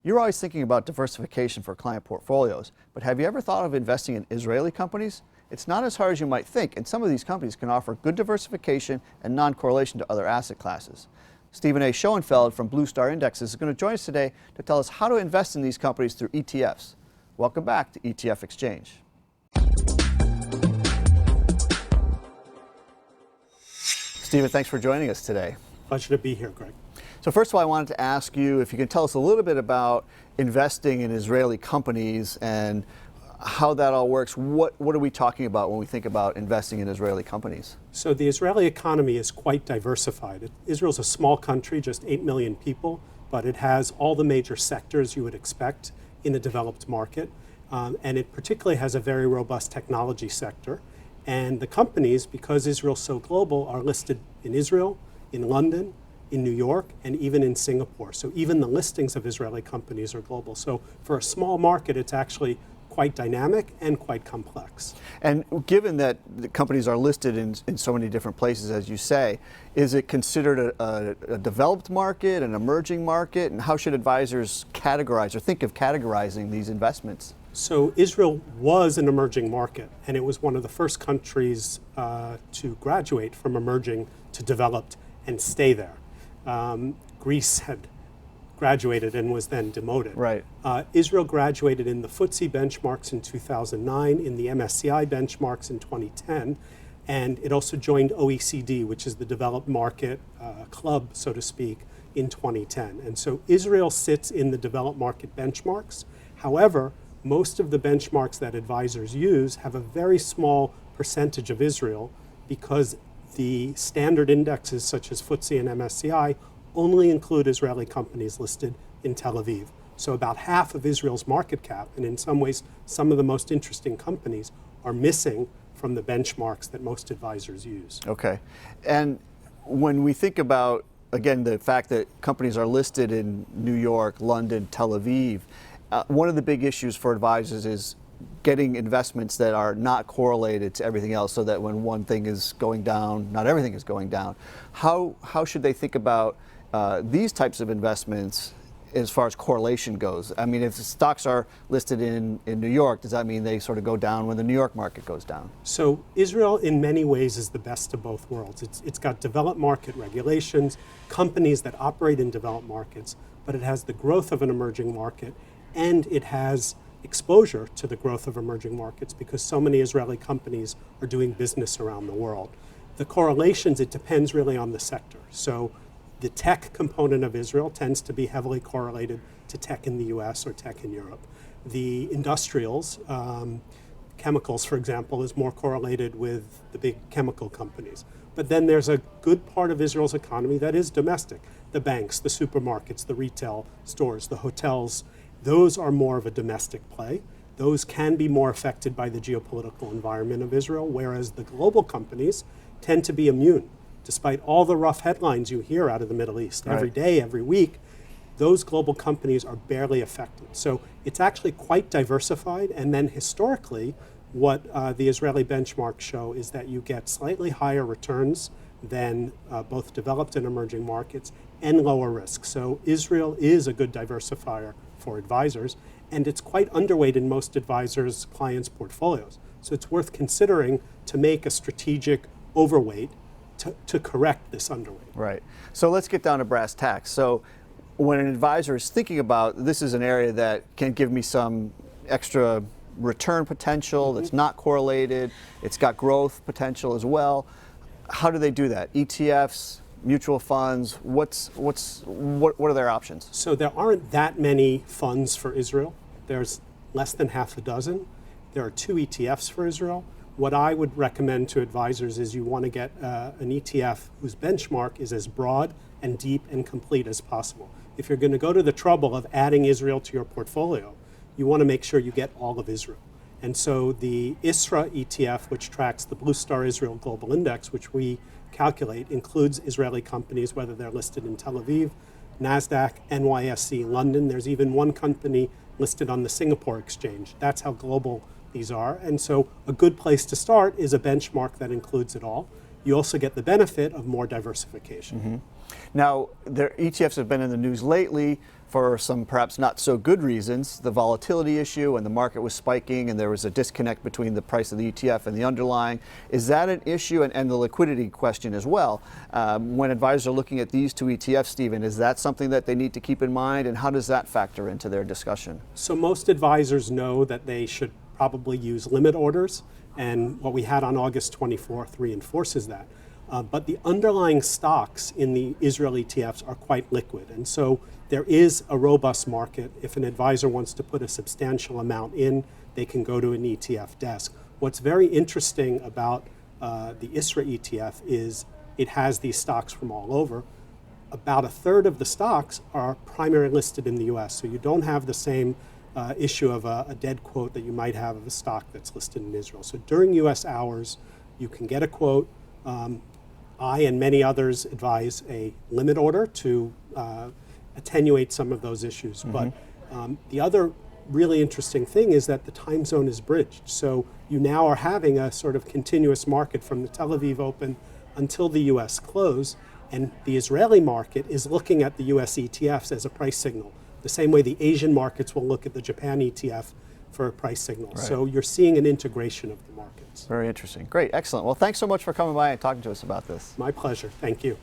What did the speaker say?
You're always thinking about diversification for client portfolios, but have you ever thought of investing in Israeli companies? It's not as hard as you might think, and some of these companies can offer good diversification and non-correlation to other asset classes. Stephen A. Schoenfeld from BlueStar Indexes is going to join us today to tell us how to invest in these companies through ETFs. Welcome back to ETF Exchange. Stephen, thanks for joining us today. Pleasure to be here, Greg. So first of all, I wanted to ask you if you can tell us a little bit about investing in Israeli companies and how that all works. What are we talking about when we think about investing in Israeli companies? So the Israeli economy is quite diversified. Israel's a small country, just 8 million people, but it has all the major sectors you would expect in a developed market. And it particularly has a very robust technology sector. And the companies, because Israel's so global, are listed in Israel, in London, in New York, and even in Singapore. So even the listings of Israeli companies are global. So for a small market, it's actually quite dynamic and quite complex. And given that the companies are listed in so many different places, as you say, is it considered a developed market, an emerging market? And how should advisors categorize or think of categorizing these investments? So Israel was an emerging market, and it was one of the first countries to graduate from emerging to developed and stay there. Greece had graduated and was then demoted. Right. Israel graduated in the FTSE benchmarks in 2009, in the MSCI benchmarks in 2010, and it also joined OECD, which is the developed market club, so to speak, in 2010. And so Israel sits in the developed market benchmarks. However, most of the benchmarks that advisors use have a very small percentage of Israel because the standard indexes such as FTSE and MSCI only include Israeli companies listed in Tel Aviv. So about half of Israel's market cap, and in some ways some of the most interesting companies, are missing from the benchmarks that most advisors use. Okay. And when we think about, again, the fact that companies are listed in New York, London, Tel Aviv, one of the big issues for advisors is getting investments that are not correlated to everything else, so that when one thing is going down, not everything is going down. How should they think about these types of investments as far as correlation goes? I mean, if the stocks are listed in New York, does that mean they sort of go down when the New York market goes down? So Israel, in many ways, is the best of both worlds. It's got developed market regulations, companies that operate in developed markets, but it has the growth of an emerging market, and it has exposure to the growth of emerging markets because so many Israeli companies are doing business around the world. The correlations, it depends really on the sector. So the tech component of Israel tends to be heavily correlated to tech in the US or tech in Europe. The industrials, chemicals, for example, is more correlated with the big chemical companies. But then there's a good part of Israel's economy that is domestic. The banks, the supermarkets, the retail stores, the hotels, those are more of a domestic play. Those can be more affected by the geopolitical environment of Israel, whereas the global companies tend to be immune. Despite all the rough headlines you hear out of the Middle East, every day, every week, those global companies are barely affected. So it's actually quite diversified. And then historically, what the Israeli benchmarks show is that you get slightly higher returns than both developed and emerging markets and lower risk. So Israel is a good diversifier for advisors, and it's quite underweight in most advisors' clients' portfolios. So it's worth considering to make a strategic overweight to correct this underweight. Right. So let's get down to brass tacks. So when an advisor is thinking about, this is an area that can give me some extra return potential, that's not correlated, it's got growth potential as well, how do they do that? ETFs, mutual funds, what are their options? So there aren't that many funds for Israel. There's less than half a dozen. There are 2 ETFs for Israel. What I would recommend to advisors is you want to get an ETF whose benchmark is as broad and deep and complete as possible. If you're going to go to the trouble of adding Israel to your portfolio, you want to make sure you get all of Israel. And so the ISRA ETF, which tracks the BlueStar Israel Global Index, which we calculate, includes Israeli companies, whether they're listed in Tel Aviv, NASDAQ, NYSE, London. There's even one company listed on the Singapore exchange. That's how global these are. And so a good place to start is a benchmark that includes it all. You also get the benefit of more diversification. Now, their ETFs have been in the news lately for some perhaps not so good reasons, the volatility issue and the market was spiking and there was a disconnect between the price of the ETF and the underlying. Is that an issue, and the liquidity question as well? When advisors are looking at these two ETFs, Stephen, is that something that they need to keep in mind, and how does that factor into their discussion? So most advisors know that they should probably use limit orders, and what we had on August 24th reinforces that. But the underlying stocks in the Israel ETFs are quite liquid, and so there is a robust market. If an advisor wants to put a substantial amount in, they can go to an ETF desk. What's very interesting about the ISRA ETF is it has these stocks from all over. About a third of the stocks are primary listed in the US, so you don't have the same issue of a dead quote that you might have of a stock that's listed in Israel. So during US hours, you can get a quote. I and many others advise a limit order to attenuate some of those issues. But the other really interesting thing is that the time zone is bridged. So you now are having a sort of continuous market from the Tel Aviv open until the US close, and the Israeli market is looking at the US ETFs as a price signal, the same way the Asian markets will look at the Japan ETF for a price signal. Right. So you're seeing an integration of the markets. Very interesting. Great, excellent. Well, thanks so much for coming by and talking to us about this. My pleasure. Thank you.